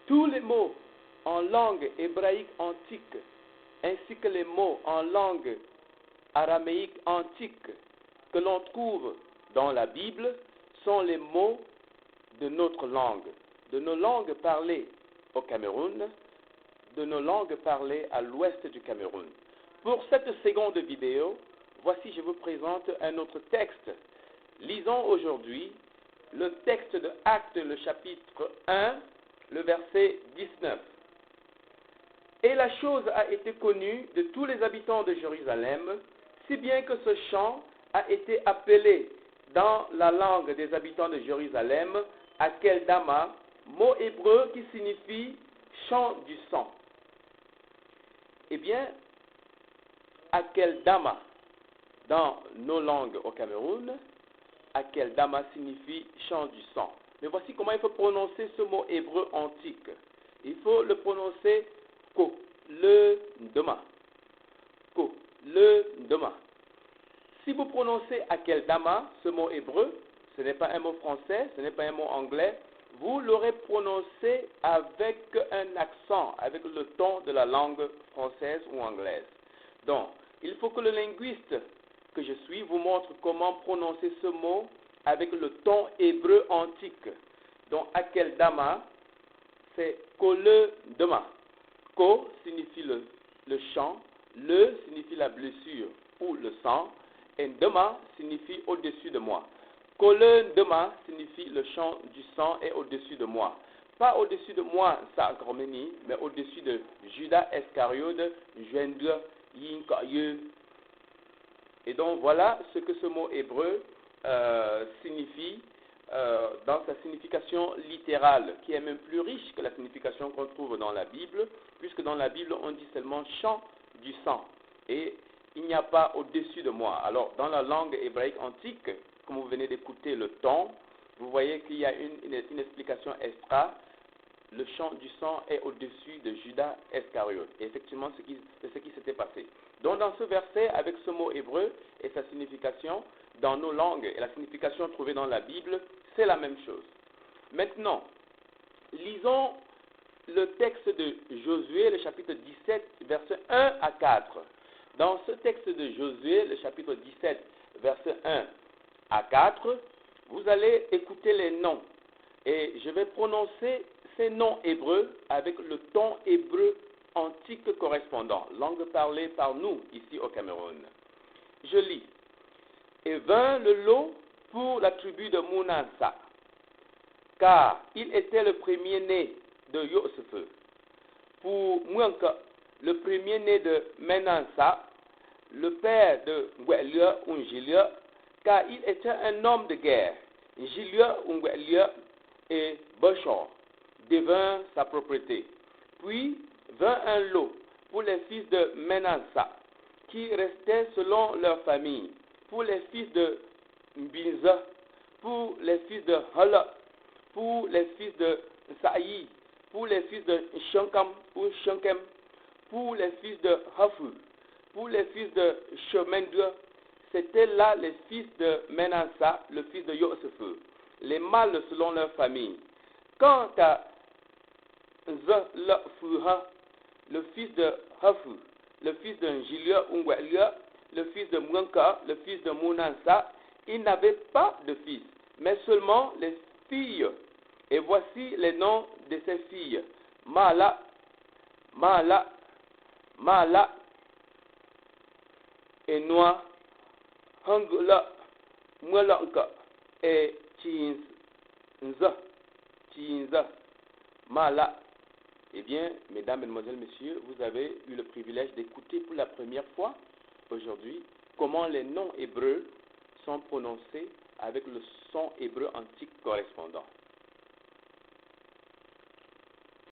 Tous les mots en langue hébraïque antique, ainsi que les mots en langue araméique antique que l'on trouve dans la Bible, sont les mots de notre langue, de nos langues parlées au Cameroun, de nos langues parlées à l'ouest du Cameroun. Pour cette seconde vidéo, voici je vous présente un autre texte. Lisons aujourd'hui le texte de Actes, le chapitre 1, le verset 19. Et la chose a été connue de tous les habitants de Jérusalem, si bien que ce chant a été appelé dans la langue des habitants de Jérusalem Akeldama, mot hébreu qui signifie chant du sang. Eh bien, Akeldama, dans nos langues au Cameroun, Akeldama signifie chant du sang. Mais voici comment il faut prononcer ce mot hébreu antique. Il faut le prononcer ko, le dema. Ko, le dema. Si vous prononcez Akeldama, ce mot hébreu, ce n'est pas un mot français, ce n'est pas un mot anglais, vous l'aurez prononcé avec un accent, avec le ton de la langue française ou anglaise. Donc, il faut que le linguiste que je suis vous montre comment prononcer ce mot avec le ton hébreu antique. Donc, Akeldama, c'est Kole Dema. Ko signifie le chant, le signifie la blessure ou le sang, et Dema signifie au-dessus de moi. Kole Dema signifie le chant du sang est au-dessus de moi. Pas au-dessus de moi, ça Gromeni, mais au-dessus de Judas Iscariote, Joindre, Yinkaye. Et donc voilà ce que ce mot hébreu signifie dans sa signification littérale, qui est même plus riche que la signification qu'on trouve dans la Bible, puisque dans la Bible on dit seulement chant du sang. Et il n'y a pas au-dessus de moi. Alors, dans la langue hébraïque antique, comme vous venez d'écouter le ton, vous voyez qu'il y a une explication extra. Le chant du sang est au-dessus de Judas Iscariote. Et effectivement, c'est ce qui s'était passé. Donc, dans ce verset, avec ce mot hébreu et sa signification, dans nos langues et la signification trouvée dans la Bible, c'est la même chose. Maintenant, lisons le texte de Josué, le chapitre 17, versets 1 à 4. Dans ce texte de Josué, le chapitre 17, versets 1 à 4, vous allez écouter les noms. Et je vais prononcer ces noms hébreux avec le ton hébreu antique correspondant, langue parlée par nous ici au Cameroun. Je lis. Et vint le lot pour la tribu de Manasseh, car il était le premier-né de Yoseph. Pour Mouanka, le premier-né de Manasseh, le père de Ngwelia ou Ngilia, car il était un homme de guerre. Ngilia ou Ngwelia et Bochor devint sa propriété. Puis vint un lot pour les fils de Manasseh, qui restaient selon leur famille, pour les fils de Mbinza, pour les fils de Hala, pour les fils de Saï, pour les fils de Shankam ou Shankem, pour les fils de Hafu, pour les fils de Shemendra. C'étaient là les fils de Manasseh, le fils de Yoseph, les mâles selon leur famille. Quant à Zalafuha, le fils de Hafu, le fils de Ngilia Ungwelia, le fils de Mwanka, le fils de Manasseh, il n'avait pas de fils, mais seulement les filles. Et voici les noms de ces filles. Mala, Mala, Mala, et Noa, Hangula, Mwalanka, et Chinza, Mala. Eh bien, mesdames, mesdemoiselles, messieurs, vous avez eu le privilège d'écouter pour la première fois aujourd'hui comment les noms hébreux sont prononcés avec le son hébreu antique correspondant.